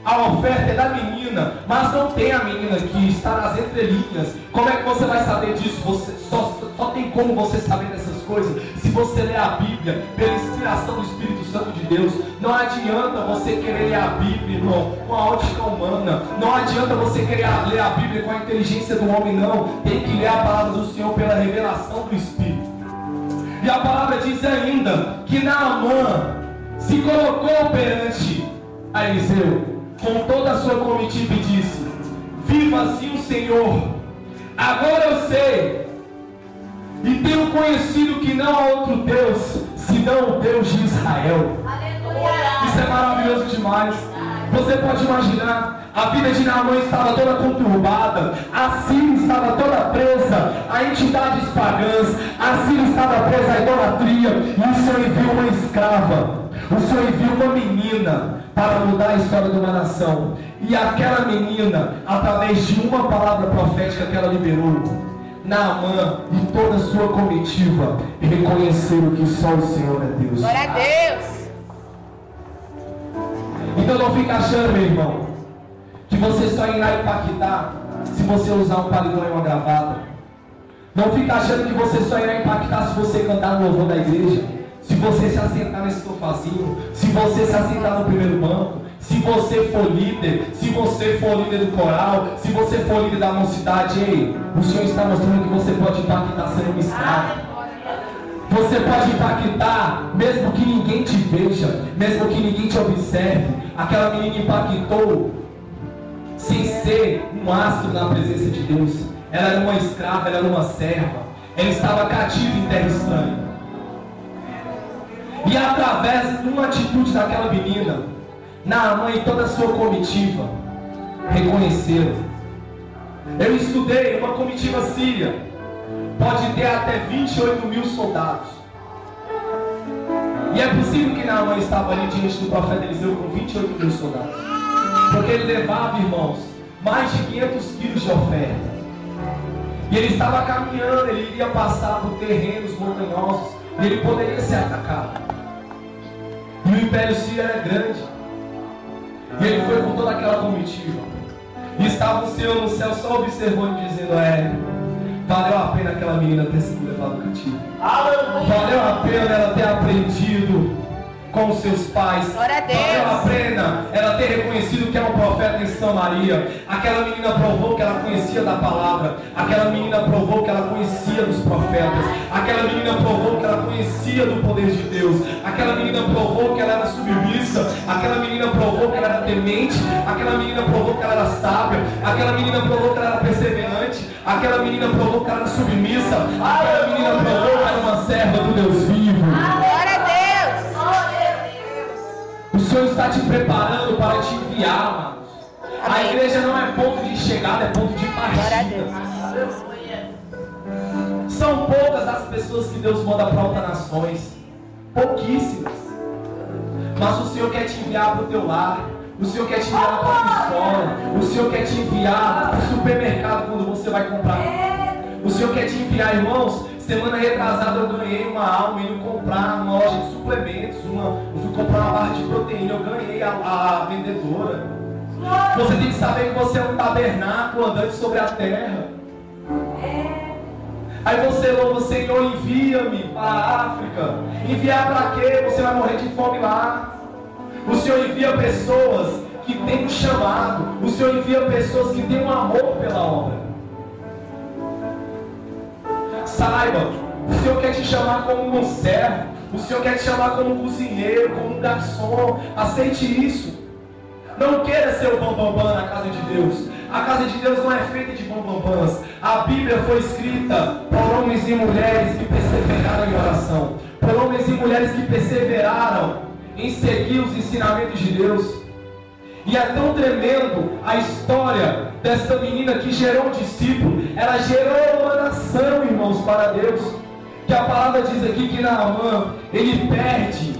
A oferta é da menina, mas não tem a menina aqui, está nas entrelinhas. Como é que você vai saber disso? Você só tem como você saber dessas coisas se você ler a Bíblia pela inspiração do Espírito Santo de Deus. Não adianta você querer ler a Bíblia, irmão, com a ótica humana. Não adianta você querer ler a Bíblia com a inteligência do homem, não. Tem que ler a palavra do Senhor pela revelação do Espírito. E a palavra diz ainda que Naamã se colocou perante a Eliseu com toda a sua comitiva e disse: viva assim o Senhor, agora eu sei e tenho conhecido que não há outro Deus senão o Deus de Israel. Aleluia. Isso é maravilhoso demais. Você pode imaginar, a vida de Naamã estava toda conturbada, a Síria estava toda presa a entidades pagãs, a Síria estava presa à idolatria, e o Senhor enviou uma escrava, o Senhor enviou uma menina para mudar a história de uma nação. E aquela menina, através de uma palavra profética que ela liberou, Naamã e toda a sua comitiva reconheceram que só o Senhor é Deus. Glória a Deus. Então não fica achando, meu irmão, que você só irá impactar se você usar um paletó e uma gravata. Não fica achando que você só irá impactar se você cantar no louvor da igreja, se você se assentar nesse sofazinho, se você se assentar no primeiro banco, se você for líder, se você for líder do coral, se você for líder da mocidade. Ei, o Senhor está mostrando que você pode impactar sendo um escravo. Você pode impactar mesmo que ninguém te veja, mesmo que ninguém te observe. Aquela menina impactou sem ser um astro na presença de Deus. Ela era uma escrava, ela era uma serva. Ela estava cativa em terra estranha. E através de uma atitude daquela menina, Naamã e toda a sua comitiva reconheceram. Eu estudei, uma comitiva síria pode ter até 28 mil soldados. E é possível que Naamã estava ali diante do profeta Eliseu com 28 mil soldados, porque ele levava, irmãos, mais de 500 quilos de oferta. E ele estava caminhando, ele iria passar por terrenos montanhosos, e ele poderia ser atacado. E o império sírio era grande. E ele foi com toda aquela comitiva. E estava o Senhor no céu só observando e dizendo: valeu a pena aquela menina ter sido levada cativo. Valeu a pena ela ter aprendido com os seus pais. Glória a Deus. Valeu a pena ela ter reconhecido que é um profeta em Samaria. Aquela menina provou que ela conhecia da palavra. Aquela menina provou que ela conhecia dos profetas. Aquela menina provou que ela conhecia do poder de Deus. Aquela menina provou que ela era submissa. Aquela menina provou que ela era temente. Aquela menina provou que ela era sábia. Aquela menina provou que ela era perseverante. Aquela menina provou que ela era submissa. Aquela menina provou que ela era uma serva do Deus vivo. Glória a Deus. O Senhor está te preparando para te enviar, amados. A igreja não é ponto de chegada, é ponto de partida. São poucas as pessoas que Deus manda para outras nações. Pouquíssimas. Mas o Senhor quer te enviar para o teu lar. O Senhor quer te enviar para a tua escola. O Senhor quer te enviar para o supermercado quando você vai comprar. O Senhor quer te enviar, irmãos. Semana retrasada eu ganhei uma alma indo comprar uma loja de suplementos. Eu fui comprar uma barra de proteína, eu ganhei a vendedora. Você tem que saber que você é um tabernáculo andante sobre a terra. Aí você louva: Senhor, envia-me para a África. Enviar para quê? Você vai morrer de fome lá. O Senhor envia pessoas que têm um chamado. O Senhor envia pessoas que têm um amor pela obra. Saiba, o Senhor quer te chamar como um servo. O Senhor quer te chamar como um cozinheiro, como um garçom. Aceite isso. Não queira ser o bambambam na casa de Deus. A casa de Deus não é feita de bambambãs. A Bíblia foi escrita por homens e mulheres que perseveraram em oração, por homens e mulheres que perseveraram em seguir os ensinamentos de Deus. E é tão tremendo a história desta menina que gerou um discípulo. Ela gerou uma nação, irmãos, para Deus. Que a palavra diz aqui que Naamã, ele perde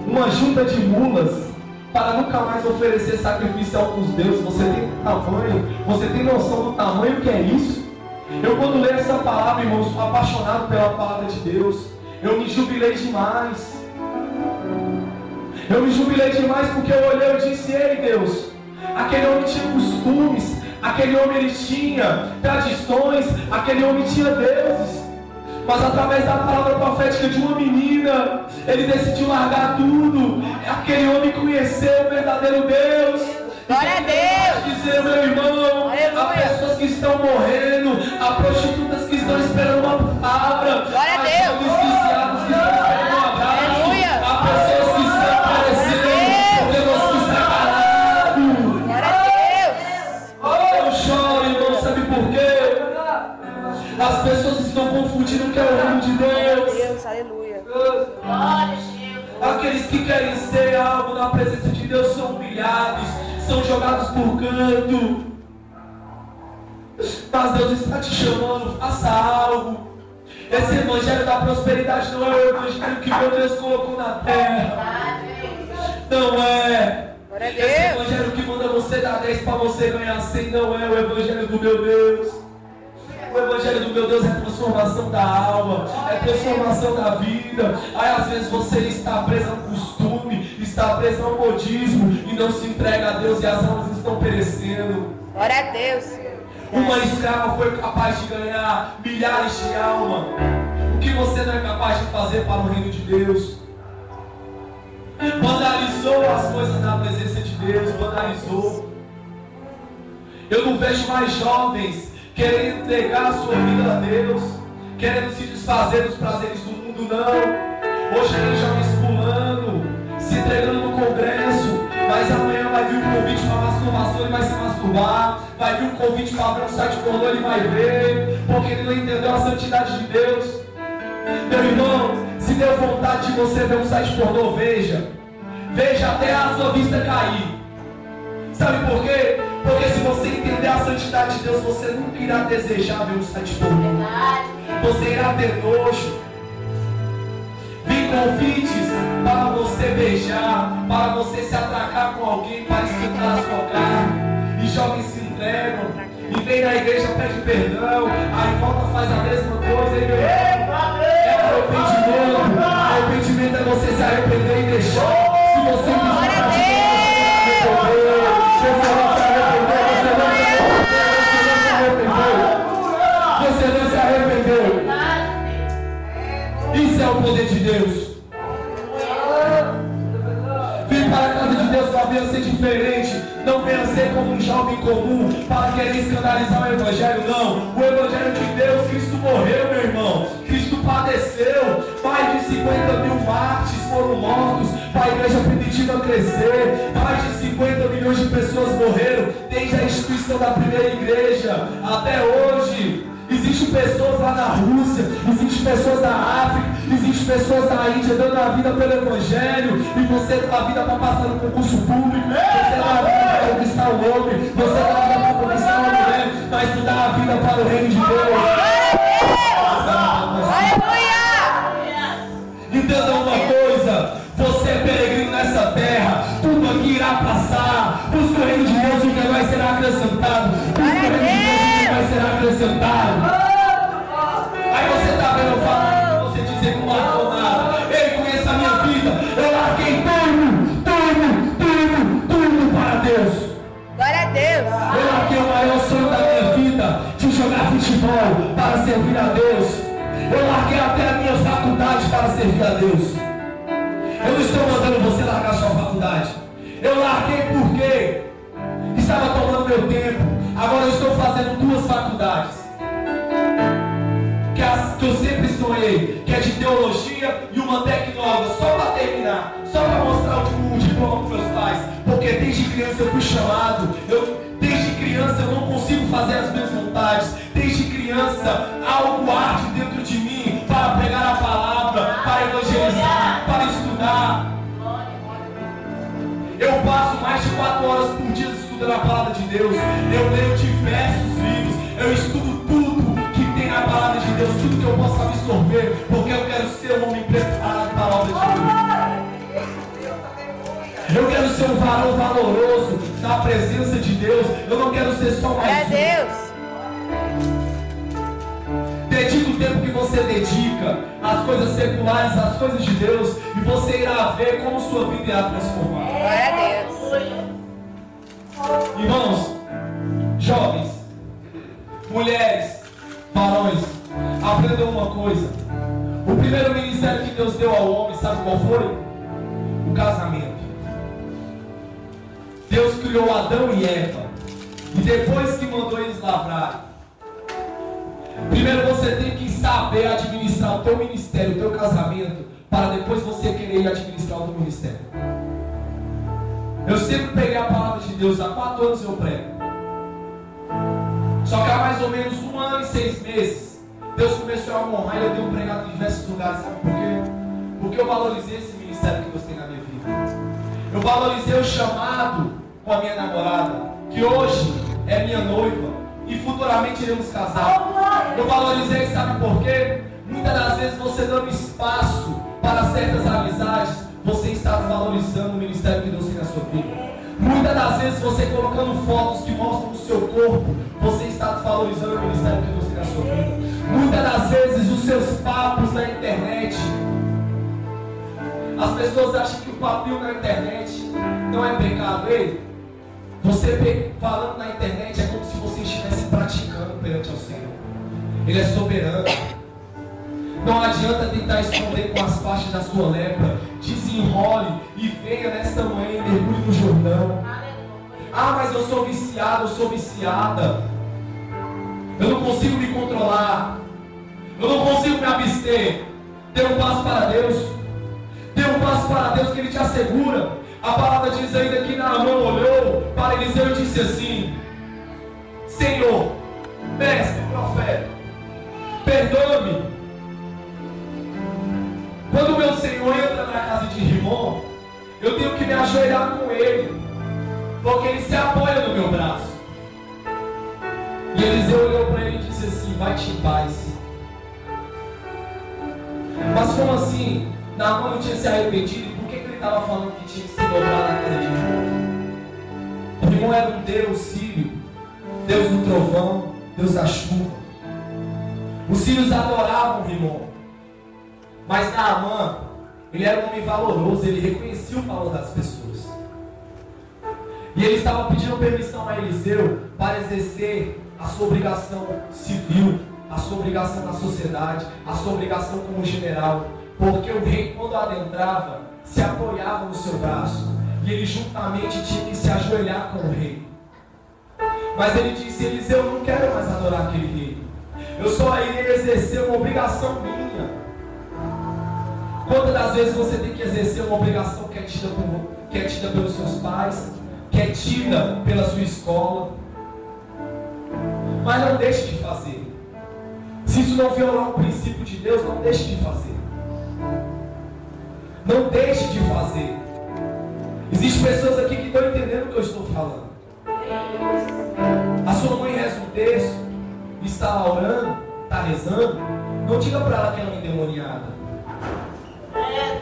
uma junta de mulas para nunca mais oferecer sacrifício a outros deuses. Você tem tamanho, você tem noção do tamanho que é isso? Eu, quando leio essa palavra, irmãos, sou apaixonado pela palavra de Deus. Eu me jubilei demais. Eu me jubilei demais porque eu olhei e disse: ei, Deus, aquele homem tinha costumes, aquele homem ele tinha tradições, aquele homem tinha deuses. Mas através da palavra profética de uma menina, ele decidiu largar tudo. Aquele homem conheceu o verdadeiro Deus. Glória a Deus. Dizer, meu irmão, há pessoas que estão morrendo, há prostitutas que estão esperando uma palavra, glória a Deus. Há viciados que estão esperando um abraço. Aleluia. Há pessoas que estão aparecendo porque Deus está calado. Glória a Deus. Eu choro, irmão, sabe por quê? As pessoas estão confundindo o que é o reino de Deus. Deus, aleluia. Aqueles que querem ser algo na presença de Deus são humilhados, são jogados por canto. Mas Deus está te chamando, faça algo. Esse evangelho da prosperidade não é o evangelho que meu Deus colocou na terra. Não é. Esse evangelho que manda você dar 10 para você ganhar 100 não é o evangelho do meu Deus. O evangelho do meu Deus é transformação da alma, é transformação da vida. Aí às vezes você está preso a um costume, está preso ao modismo e não se entrega a Deus e as almas estão perecendo. Glória a Deus. Uma escrava foi capaz de ganhar milhares de almas. O que você não é capaz de fazer para o reino de Deus? Banalizou as coisas na presença de Deus, banalizou. Eu não vejo mais jovens querendo entregar a sua vida a Deus, querendo se desfazer dos prazeres do mundo, não. Hoje tem jovens pulando, se entregando no congresso, mas amanhã vai vir um convite para masturbação, ele vai se masturbar. Vai vir um convite para abrir um site pornô, ele vai ver, porque ele não entendeu a santidade de Deus. Meu irmão, se deu vontade de você ver um site pornô, veja. Veja até a sua vista cair. Sabe por quê? Porque se você entender a santidade de Deus, você nunca irá desejar ver um site pornô. Você irá ter nojo. Vem convites para você beijar, para você se atracar com alguém, para esquentar a sua carne. E jovens se entregam, e vem na igreja, pede perdão, aí volta, faz a mesma coisa, e é arrependimento. Arrependimento é você se arrepender e deixar. Se você quiser você não se arrependeu. Isso é o poder de Deus. Vim para a casa de Deus para venha ser diferente. Não venha ser como um jovem comum para querer escandalizar o Evangelho, não. O Evangelho de Deus, Cristo morreu, meu irmão. Cristo padeceu. Mais de 50 mil mártires foram mortos para a igreja primitiva crescer. Mais de 50 milhões de pessoas morreram desde a instituição da primeira igreja até hoje. Existem pessoas lá na Rússia, existem pessoas da África, existem pessoas da Índia dando a vida pelo Evangelho, e você dá a vida para passar no concurso público, você dá a vida para conquistar o homem, você dá a vida para conquistar uma mulher, mas tu dá a vida para o reino de Deus. Entenda uma coisa, você é peregrino nessa terra, tudo aqui irá passar, busca o reino de Deus e o que vai ser acrescentado, busca o reino de Deus vai ser acrescentado. Aí você está vendo, eu falo, você dizer que não largou nada. Ele conhece a minha vida. Eu larguei tudo para Deus. Glória a Deus. Eu larguei o maior sonho da minha vida, de jogar futebol para servir a Deus. Eu larguei até as minhas faculdades para servir a Deus. Eu não estou mandando você largar sua faculdade. Eu larguei porque estava tomando meu tempo. Agora eu estou fazendo 2 faculdades. Que eu sempre sonhei. Que é de teologia e uma tecnóloga. Só para terminar. Só para mostrar o diploma para meus pais. Porque desde criança eu fui chamado. Desde criança eu não consigo fazer as minhas vontades. Desde criança algo arde dentro de mim. Para pregar a palavra. Para evangelizar. Para estudar. Eu passo mais de 4 horas por dia estudando a palavra de Deus. Eu leio diversos livros. Eu estudo tudo que tem na palavra de Deus, tudo que eu possa absorver, porque eu quero ser um homem preparado para a obra de Deus. Eu quero ser um varão valoroso na presença de Deus. Eu não quero ser só mais um. Deus. Dedica o tempo que você dedica às coisas seculares, às coisas de Deus, e você irá ver como sua vida irá transformar. Glória a Deus. Irmãos, jovens, mulheres, varões, aprendam uma coisa. O primeiro ministério que Deus deu ao homem, sabe qual foi? O casamento. Deus criou Adão e Eva, e depois que mandou eles lavrarem, primeiro você tem que saber administrar o teu ministério, o teu casamento, para depois você querer administrar o teu ministério. Eu sempre peguei a palavra de Deus, há 4 anos eu prego. Só que há mais ou menos 1 ano e 6 meses, Deus começou a me honrar e eu tenho pregado em diversos lugares. Sabe por quê? Porque eu valorizei esse ministério que Deus tem na minha vida. Eu valorizei o chamado com a minha namorada, que hoje é minha noiva, e futuramente iremos casar. Eu valorizei, sabe por quê? Muitas das vezes você dando espaço para certas amizades, você está valorizando o ministério que Deus tem na sua vida. Muitas das vezes você colocando fotos que mostram o seu corpo, você está desvalorizando o ministério que Deus tem na sua vida. Muitas das vezes os seus papos na internet, As pessoas acham que o papel na internet não é pecado. Ei, você falando na internet é como se você estivesse praticando perante ao Senhor. Ele é soberano. Não adianta tentar esconder com as faixas da sua lepra. Desenrole e venha nesta manhã e mergulhe no Jordão. Ah, mas eu sou viciado, eu sou viciada. Eu não consigo me controlar. Eu não consigo me abster. Dê um passo para Deus. Dê um passo para Deus que Ele te assegura. A palavra diz ainda que Naamã olhou para Eliseu e disse assim: Senhor, mestre, profeta, perdoa-me. Quando o meu Senhor entra na casa de Rimon, eu tenho que me ajoelhar com ele, porque ele se apoia no meu braço. E Eliseu olhou para ele e disse assim: vai-te em paz. Mas como assim? Naamã não tinha se arrependido? Por que ele estava falando que tinha que se dobrar na casa de Rimon? Rimon era um deus sírio, Deus do trovão, Deus da chuva. Os sírios adoravam Rimon. Mas Naamã, ele era um homem valoroso, ele reconhecia o valor das pessoas. E ele estava pedindo permissão a Eliseu para exercer a sua obrigação civil, a sua obrigação na sociedade, a sua obrigação como general. Porque o rei, quando adentrava, se apoiava no seu braço. E ele juntamente tinha que se ajoelhar com o rei. Mas ele disse: Eliseu, eu não quero mais adorar aquele rei. Eu só irei exercer uma obrigação minha. Quantas das vezes você tem que exercer uma obrigação que é tida pelos seus pais, que é tida pela sua escola, mas não deixe de fazer. Se isso não violar o princípio de Deus, não deixe de fazer. Não deixe de fazer. Existem pessoas aqui que estão entendendo o que eu estou falando. A sua mãe reza um texto, está lá orando, está rezando, não diga para ela que ela é endemoniada.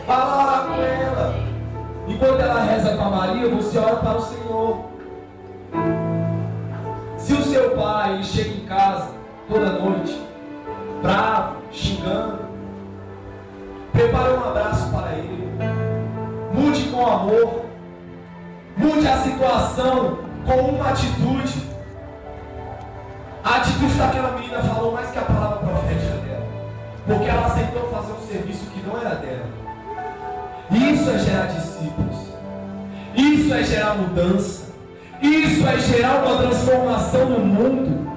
Fala lá com ela. Enquanto ela reza com a Maria, você ora para o Senhor. Se o seu pai chega em casa toda noite, bravo, xingando, prepare um abraço para ele. Mude com amor. Mude a situação com uma atitude. A atitude daquela menina falou mais que a palavra profética dela, porque ela aceitou fazer um serviço que não era dela. Isso é gerar discípulos. Isso é gerar mudança. Isso é gerar uma transformação no mundo.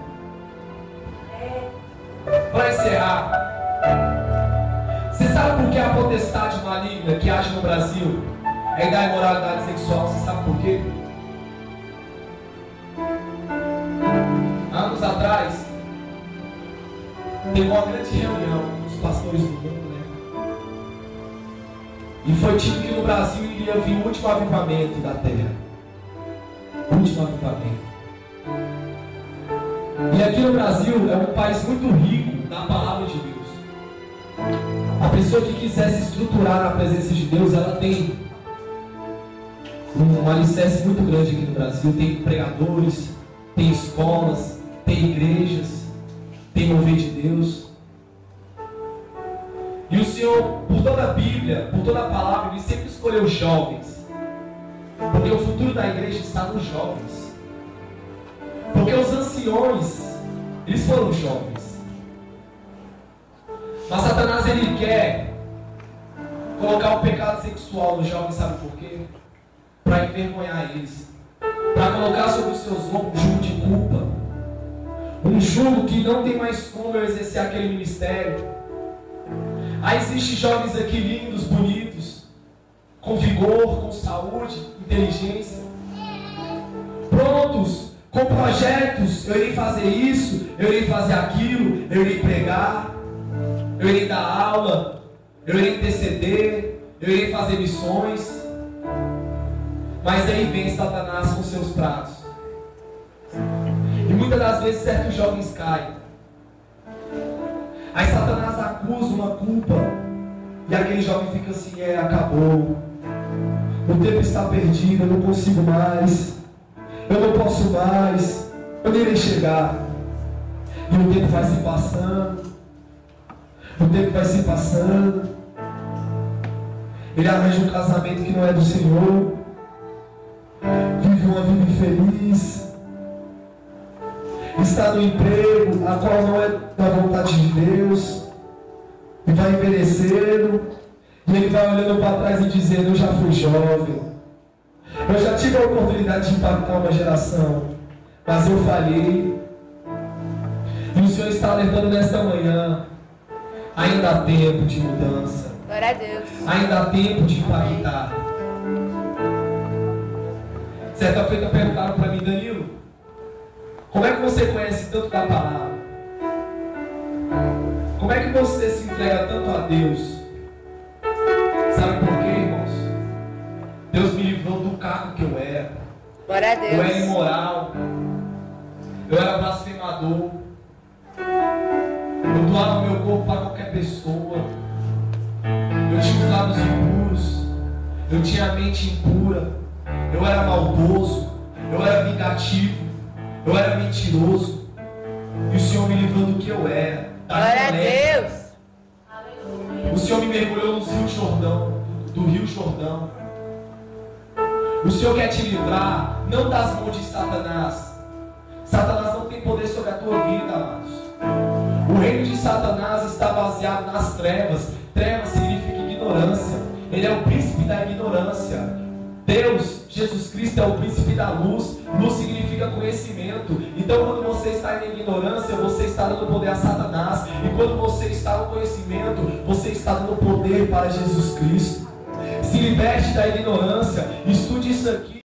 Para encerrar, você sabe por que a potestade maligna que age no Brasil é da imoralidade sexual? Você sabe por quê? Anos atrás, teve uma grande reunião dos pastores do mundo, né? E foi dito que no Brasil iria vir o último avivamento da terra. O último avivamento. E aqui no Brasil é um país muito rico na palavra de Deus. A pessoa que quiser se estruturar na presença de Deus, ela tem um alicerce muito grande aqui no Brasil. Tem pregadores, tem escolas, tem igrejas, tem mover de Deus. E o Senhor, por toda a Bíblia, por toda a palavra, Ele sempre escolheu jovens. Porque o futuro da igreja está nos jovens. Porque os anciões, eles foram jovens. Mas Satanás, ele quer colocar o pecado sexual nos jovens, sabe por quê? Para envergonhar eles. Para colocar sobre os seus ombros um jugo de culpa. Um jugo que não tem mais como eu exercer aquele ministério. Aí existem jovens aqui lindos, bonitos, com vigor, com saúde, inteligência, prontos, com projetos. Eu irei fazer isso, eu irei fazer aquilo, eu irei pregar, eu irei dar aula, eu irei interceder, eu irei fazer missões. Mas aí vem Satanás com seus pratos. E muitas das vezes certos jovens caem. Aí Satanás acusa uma culpa. E aquele jovem fica assim: acabou. O tempo está perdido, eu não consigo mais. Eu não posso mais. Eu nem irei chegar. E o tempo vai se passando. O tempo vai se passando. Ele arranja um casamento que não é do Senhor, vive uma vida infeliz, está no emprego a qual não é da vontade de Deus, e vai envelhecendo, e ele vai olhando para trás e dizendo: eu já fui jovem, eu já tive a oportunidade de impactar uma geração, mas eu falhei. E o Senhor está alertando nesta manhã: ainda há tempo de mudança, Glória a Deus. ainda há tempo de impactar. Certa feita perguntaram para mim: Danilo, como é que você conhece tanto da palavra? Como é que você se entrega tanto a Deus? Sabe por quê, irmãos? Deus me livrou do cargo que eu era. Glória a Deus. Eu era imoral, eu era blasfemador, eu doava meu corpo para qualquer pessoa, eu tinha os lábios impuros, eu tinha a mente impura, eu era maldoso, eu era vingativo, eu era mentiroso. E o Senhor me livrou do que eu era. Glória a Deus. O Senhor me mergulhou no Rio Jordão, do Rio Jordão. O Senhor quer te livrar, não das mãos de Satanás. Satanás não tem poder sobre a tua vida, amados. O reino de Satanás está baseado nas trevas. Trevas significa ignorância. Ele é o príncipe da ignorância. Deus, Jesus Cristo, é o príncipe da luz. Luz significa conhecimento. Então, quando você está em ignorância, você está dando poder a Satanás. E quando você está no conhecimento, você está dando poder para Jesus Cristo. Se liberte da ignorância. Estude isso aqui.